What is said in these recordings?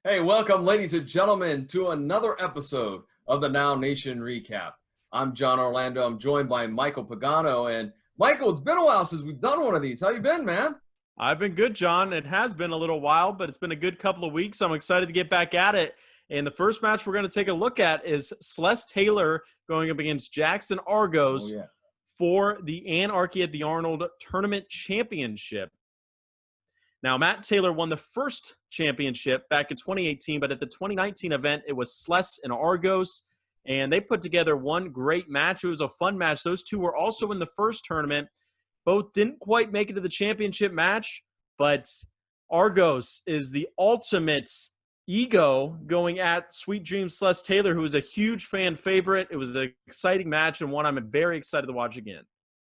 Hey, welcome, ladies and gentlemen, to another episode of the Now Nation Recap. I'm John Orlando. I'm joined by Michael Pagano. And Michael, it's been a while since we've done one of these. How you been, man? I've been good, John. It has been a little while, but it's been a good couple of weeks. I'm excited to get back at it. And the first match we're going to take a look at is Sless Taylor going up against JaXon Argos for the Anarchy at the Arnold Tournament Championship. Now, Matt Taylor won the first championship back in 2018, but at the 2019 event, it was Sless and Argos, and they put together one great match. It was a fun match. Those two were also in the first tournament. Both didn't quite make it to the championship match, but Argos is the ultimate ego going at Sweet Dream Sless Taylor, who is a huge fan favorite. It was an exciting match and one I'm very excited to watch again.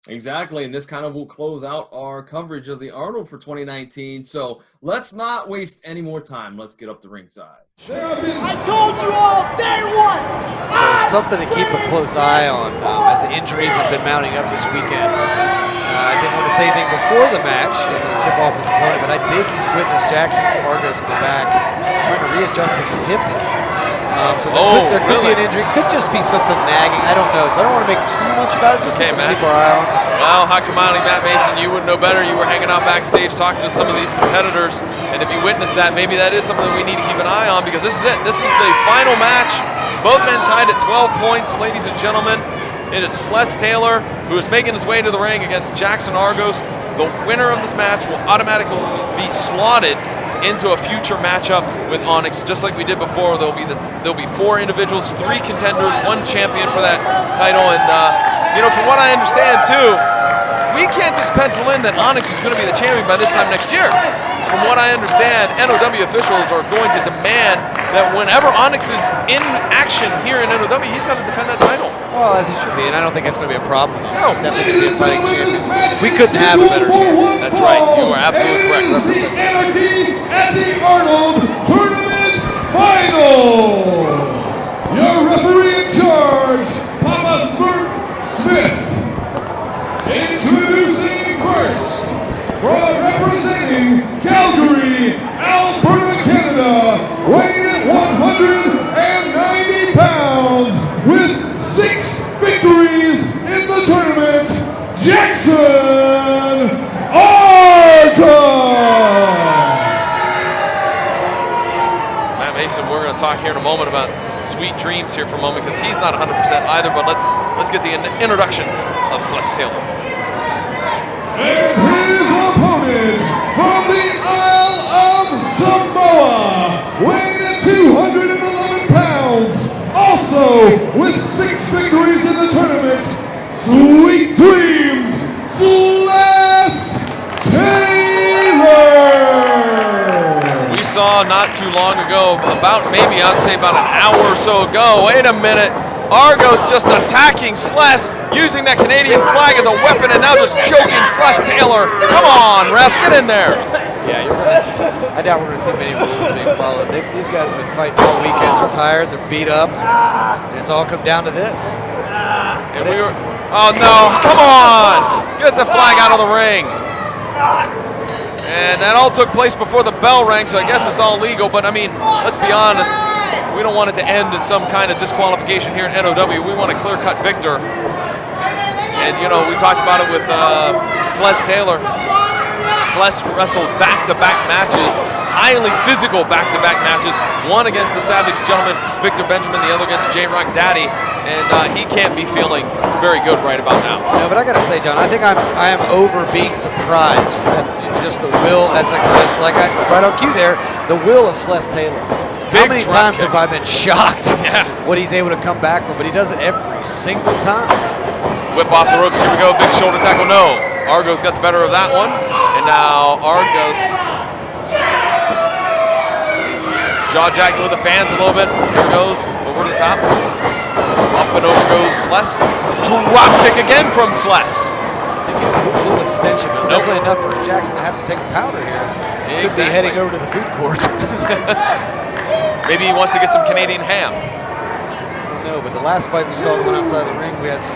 Exactly, and this kind of will close out our coverage of the Arnold for 2019. So let's not waste any more time. Let's get up to ringside. I told you all day one! So something to keep a close eye on as the injuries have been mounting up this weekend. I didn't want to say anything before the match to tip off his opponent, but I did witness JaXon Argos in the back trying to readjust his hip. So there could be an injury. Could just be something nagging. I don't know. So I don't want to make too much about it. Just keep our eye on. Well, Hakamani, Matt Mason, you would know better. You were hanging out backstage talking to some of these competitors. And if you witnessed that, maybe that is something we need to keep an eye on, because this is it. This is the final match. Both men tied at 12 points, ladies and gentlemen. It is Sless Taylor, who is making his way to the ring against JaXon Argos. The winner of this match will automatically be slotted into a future matchup with Onyx, just like we did before. There'll be four individuals, three contenders, one champion for that title. And from what I understand too, we can't just pencil in that Onyx is going to be the champion by this time next year. From what I understand, NOW officials are going to demand that whenever Onyx is in action here in NOW, he's got to defend that title. Well, as he should be, and I don't think that's going to be a problem. No. He's definitely going to be a fighting champion. We couldn't have a better champion. That's right. You are absolutely correct. The Anarchy at the Arnold Tournament Final. Your referee in charge, Papa Smith. Introducing first, representing Calgary, Alberta, Canada, weighing at 190 pounds with 6 victories in the tournament, JaXon Argos! Matt Mason, we're going to talk here in a moment about Sweet Dreams here for a moment, because he's not 100% either, but let's get the introductions of Sless Taylor. And his opponent from the Isle of Samoa, weighing at 211 pounds, also with 6 victories in the tournament, Sweet Dreams, Sless Taylor! We saw not too long ago, about an hour or so ago, wait a minute, Argos just attacking Sless, using that Canadian flag as a weapon, and now just choking Sless Taylor. Come on, ref, get in there. Yeah, you're going to see. I doubt we're going to see many rules being followed. These guys have been fighting all weekend. They're tired. They're beat up. And it's all come down to this. Oh no! Come on! Get the flag out of the ring. And that all took place before the bell rang, so I guess it's all legal. But I mean, let's be honest. We don't want it to end in some kind of disqualification here in NOW. We want a clear-cut victor. And, we talked about it with Sless Taylor. Sless wrestled back-to-back matches, highly physical back-to-back matches. One against the Savage Gentleman, Victor Benjamin, the other against J-Rock Daddy. And he can't be feeling very good right about now. No, but I got to say, John, I think I am over being surprised at just the will, right on cue there, the will of Sless Taylor. How many times have I been shocked what he's able to come back from, but he does it every single time. Whip off the ropes, here we go, big shoulder tackle, no. Argos got the better of that one, and now Argos, he's jaw-jacking with the fans a little bit. Here it goes, over the top. Up and over goes Sless. Drop kick again from Sless. Didn't get a full extension, but it was definitely enough for JaXon to have to take a powder here. Could be heading over to the food court. Maybe he wants to get some Canadian ham. I don't know, but the last fight we saw, the one outside the ring, we had some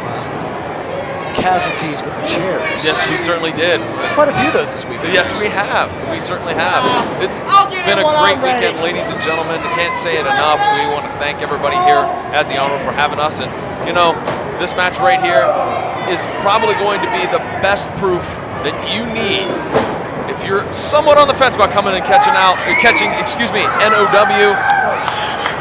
casualties with the chairs. Yes, we certainly did. Quite a few of those this weekend. Yes, we have. We certainly have. It's been a great weekend, ladies and gentlemen. I can't say it enough. We want to thank everybody here at the Arnold for having us. And, you know, this match right here is probably going to be the best proof that you need if you're somewhat on the fence about coming and catching NOW.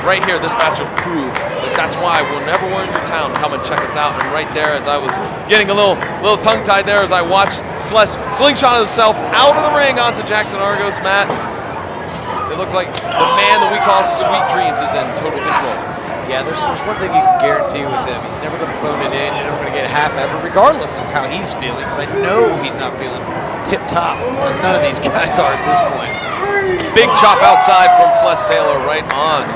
Right here, this match will prove that that's why whenever we're in your town, come and check us out. And right there, as I was getting a little tongue-tied there as I watched Sless slingshot himself out of the ring onto JaXon Argos, Matt. It looks like the man that we call Sweet Dreams is in total control. Yeah, there's one thing you can guarantee with him. He's never going to phone it in. You're never going to get half effort, regardless of how he's feeling, because I know he's not feeling tip-top, as none of these guys are at this point. Big chop outside from Sless Taylor right on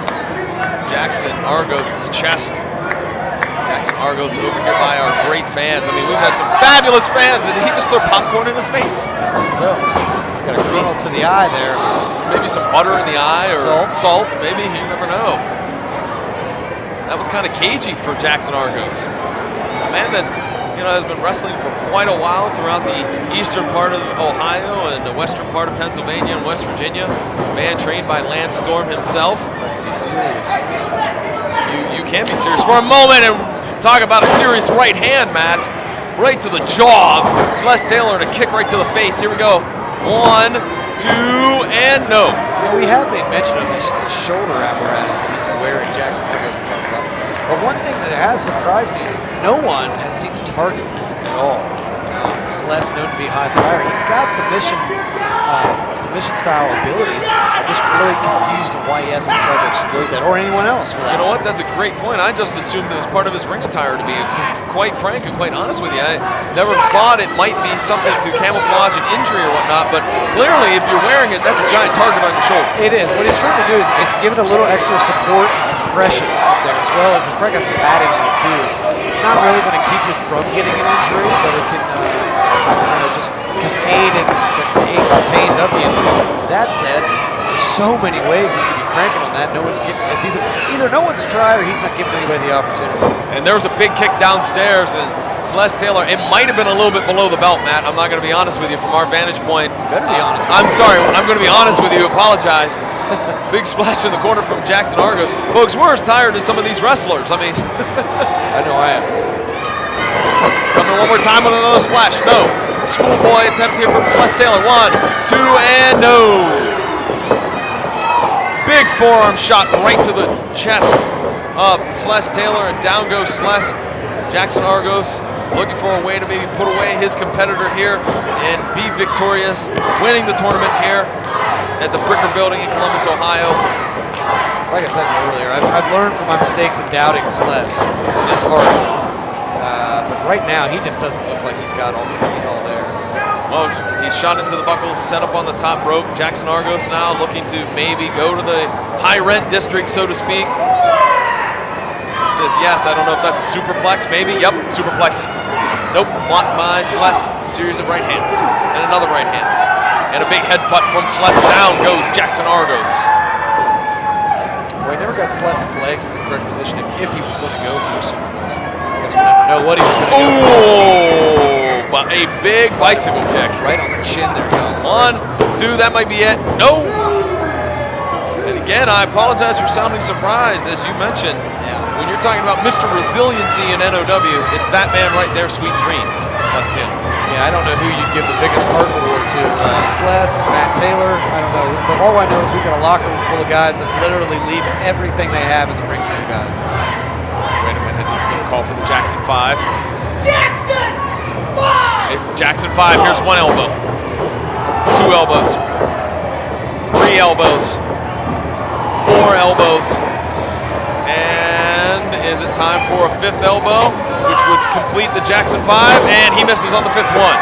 JaXon Argos' chest. JaXon Argos over here by our great fans. I mean, we've had some fabulous fans. Did he just throw popcorn in his face? So, got a kernel to the eye there. Maybe some butter in the eye or Salt. maybe. You never know. That was kind of cagey for JaXon Argos. A man that, you know, has been wrestling for quite a while throughout the eastern part of Ohio and the western part of Pennsylvania and West Virginia. Man trained by Lance Storm himself. Be serious. You can be serious for a moment and talk about a serious right hand, Matt. Right to the jaw. Sless Taylor and a kick right to the face. Here we go. 1, 2, and no. Well, we have made mention of this shoulder apparatus that he's wearing. JaXon Argos talked about. But one thing that has surprised me is no one has seemed to target that at all. Sless, known to be high flyer, he's got submission style abilities. I'm just really confused on why he hasn't tried to exploit that, or anyone else for that. You know what? That's a great point. I just assumed it was part of his ring attire, to be quite frank and quite honest with you. I never thought it might be something to camouflage an injury or whatnot, but clearly if you're wearing it, that's a giant target on your shoulder. It is. What he's trying to do is it's give it a little extra support and compression out there, as well as he's probably got some padding on it too. It's not really going to keep you from getting an injury, but it can just aid in the aches and pains of the injury. That said, there's so many ways you can be cranking on that. No one's getting. It's either no one's tried or he's not giving anybody the opportunity. And there was a big kick downstairs, and Sless Taylor, it might have been a little bit below the belt, Matt. I'm not going to be honest with you from our vantage point. You better be honest with I'm sorry. I'm going to be honest with you. Apologize. Big splash in the corner from JaXon Argos. Folks, we're as tired as some of these wrestlers. I mean, I know I am. Coming one more time with another splash. No. Schoolboy attempt here from Sless Taylor. 1, 2, and no. Big forearm shot right to the chest of Sless Taylor, and down goes Sless. JaXon Argos looking for a way to maybe put away his competitor here and be victorious, winning the tournament here at the Bricker Building in Columbus, Ohio. Like I said earlier, I've learned from my mistakes in doubting Sless in his heart. But right now, he just doesn't look like he's all there. Well, he's shot into the buckles, set up on the top rope. JaXon Argos now looking to maybe go to the high rent district, so to speak. He says yes. I don't know if that's a superplex, maybe. Yep, superplex. Nope, blocked by Sless. Series of right hands. And another right hand. And a big headbutt from Sless. Down goes JaXon Argos. Well, he never got Sless's legs in the correct position if he was going to go for a superplex. I guess we never know what he was going to go for. Oh, but a big bicycle kick. Right on the chin there, Johnson. 1, 2, that might be it. No! And again, I apologize for sounding surprised, as you mentioned. When you're talking about Mr. Resiliency in NOW, it's that man right there, Sweet Dreams. Sless Taylor. Yeah, I don't know who you'd give the biggest heart award to. Sless, Matt Taylor, I don't know. But all I know is we've got a locker room full of guys that literally leave everything they have in the ring for you guys. Wait a minute, he's going to call for the JaXon 5. JaXon 5! It's JaXon 5. Here's 1 elbow. 2 elbows. 3 elbows. 4 elbows. And is it time for a 5th elbow, which would complete the JaXon 5? And he misses on the 5th one.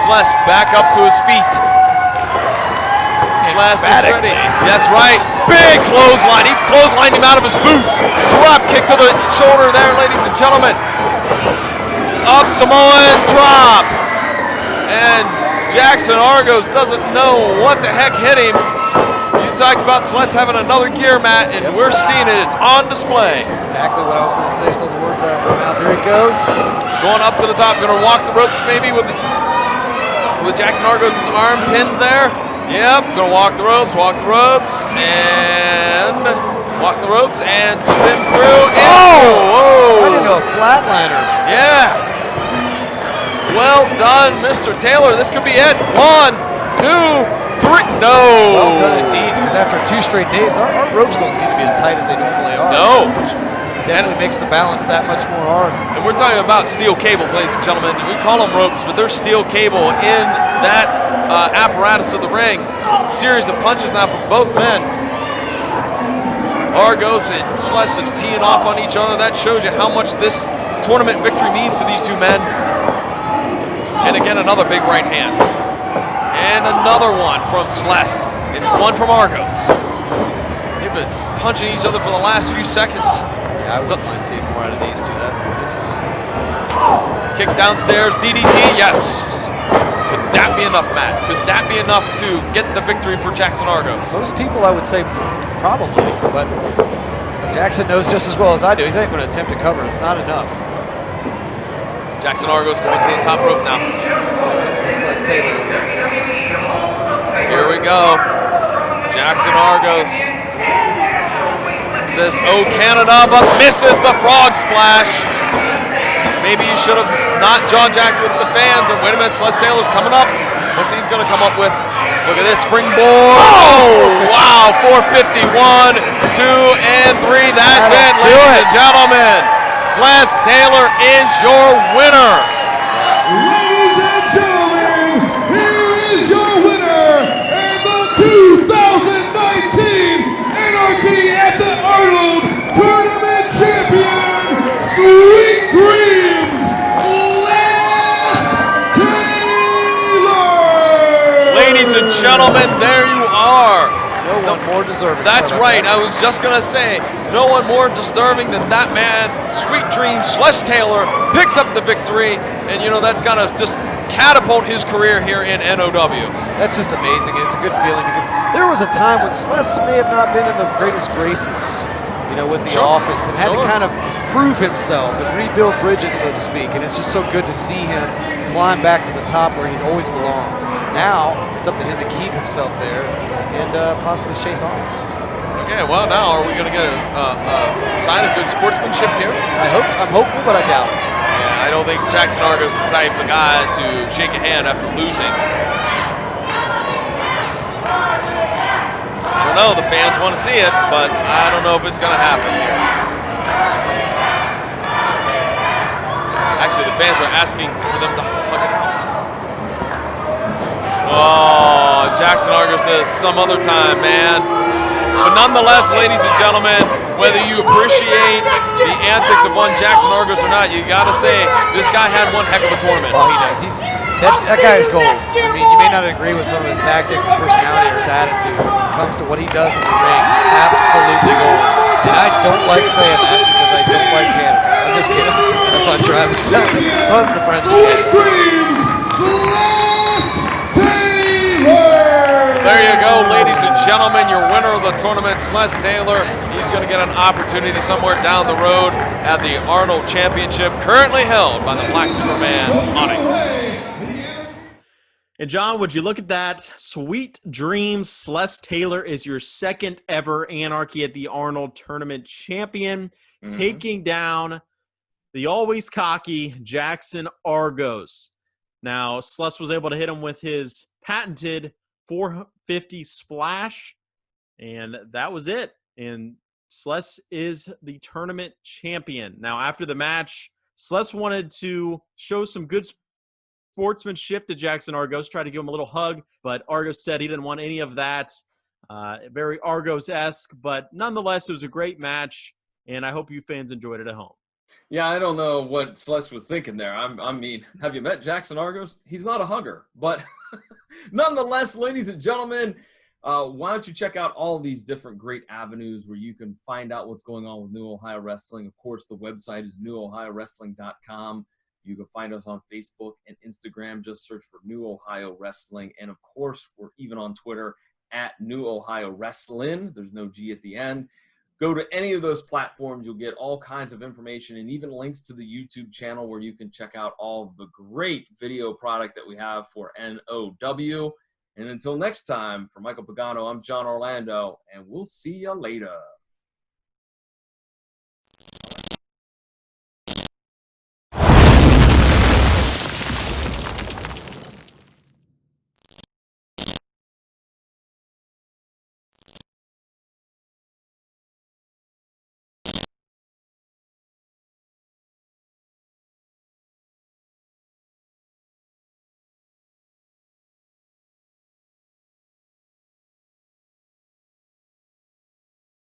Sless back up to his feet. Sless is ready. That's right. Big clothesline. He clotheslined him out of his boots. Drop kick to the shoulder there, ladies and gentlemen. Up Samoan drop. And JaXon Argos doesn't know what the heck hit him. You talked about Sless having another gear mat, and we're seeing it. It's on display. Exactly what I was going to say. Stole the words out of my mouth. There he goes. Going up to the top. Going to walk the ropes maybe with JaXon Argos' arm pinned there. Yep. Going to walk the ropes, and walk the ropes, and spin through. Whoa! I didn't know a flatliner. Yeah. Well done, Mr. Taylor. This could be it. 1, 2, 3. No. Well done indeed, because after 2 straight days, our ropes don't seem to be as tight as they normally are. No. Which definitely makes the balance that much more hard. And we're talking about steel cables, ladies and gentlemen. We call them ropes, but they're steel cable in that apparatus of the ring. Series of punches now from both men. Argos and Sless just teeing off on each other. That shows you how much this tournament victory means to these two men. And again, another big right hand. And another one from Sless. And one from Argos. They've been punching each other for the last few seconds. Yeah, I wouldn't mind seeing more out of these two. This is... Kick downstairs, DDT, yes. Could that be enough, Matt? Could that be enough to get the victory for JaXon Argos? Most people, I would say, probably. But JaXon knows just as well as I do. He's not going to attempt to cover. It's not enough. JaXon Argos going to the top rope now. Here comes the Sless Taylor at least. Here we go. JaXon Argos says, "Oh Canada," but misses the frog splash. Maybe you should have not jaw-jacked with the fans. And wait a minute, Sless Taylor's coming up. What's he's going to come up with? Look at this springboard. Oh, wow, 451, 2 and 3. That's it, ladies and gentlemen. Sless Taylor is your winner. Ladies and gentlemen, here is your winner and the 2019 Anarchy at the Arnold Tournament Champion, Sweet Dreams, Sless Taylor. Ladies and gentlemen, there you are. No one more deserving. That's right. I was just going to say, no one more deserving than that man. Sweet Dreams, Sless Taylor picks up the victory. And, you know, that's going to just catapult his career here in NOW. That's just amazing, and it's a good feeling because there was a time when Sless may have not been in the greatest graces, you know, with the office and had to kind of prove himself and rebuild bridges, so to speak. And it's just so good to see him climb back to the top where he's always belonged. Now it's up to him to keep himself there and possibly chase honors. Okay, well, now are we going to get a sign of good sportsmanship here? I'm hopeful, but I doubt it. Yeah, I don't think JaXon Argos is the type of guy to shake a hand after losing. I don't know, the fans want to see it, but I don't know if it's going to happen here. Actually, the fans are asking for them to hug it out. Oh, JaXon Argos says some other time, man. But nonetheless, ladies and gentlemen, whether you appreciate the antics of one JaXon Argos or not, you got to say this guy had one heck of a tournament. Oh, he does. That guy is gold. I mean, you may not agree with some of his tactics, his personality, or his attitude, but when it comes to what he does in the ring, absolutely gold. And I don't like saying that because I don't like Canada. I'm just kidding. That's not Travis. Tons of friends. Sweet Dreams, Sless Taylor. There you go, ladies and gentlemen, your winner of the tournament, Sless Taylor. He's going to get an opportunity somewhere down the road at the Arnold Championship, currently held by the Black Superman Onyx. And John, would you look at that? Sweet Dreams, Sless Taylor is your second ever Anarchy at the Arnold Tournament champion, taking down the always cocky JaXon Argos. Now, Sless was able to hit him with his patented 450 splash, and that was it. And Sless is the tournament champion. Now, after the match, Sless wanted to show some good sportsmanship to JaXon Argos, tried to give him a little hug, but Argos said he didn't want any of that. Very Argos-esque, but nonetheless, it was a great match, and I hope you fans enjoyed it at home. Yeah, I don't know what Sless was thinking there. I mean, have you met JaXon Argos? He's not a hugger, but nonetheless, ladies and gentlemen, why don't you check out all these different great avenues where you can find out what's going on with New Ohio Wrestling. Of course, the website is newohiowrestling.com. You can find us on Facebook and Instagram. Just search for New Ohio Wrestling. And, of course, we're even on Twitter at New Ohio Wrestling. There's no G at the end. Go to any of those platforms. You'll get all kinds of information and even links to the YouTube channel where you can check out all the great video product that we have for NOW. And until next time, for Michael Pagano, I'm John Orlando, and we'll see you later.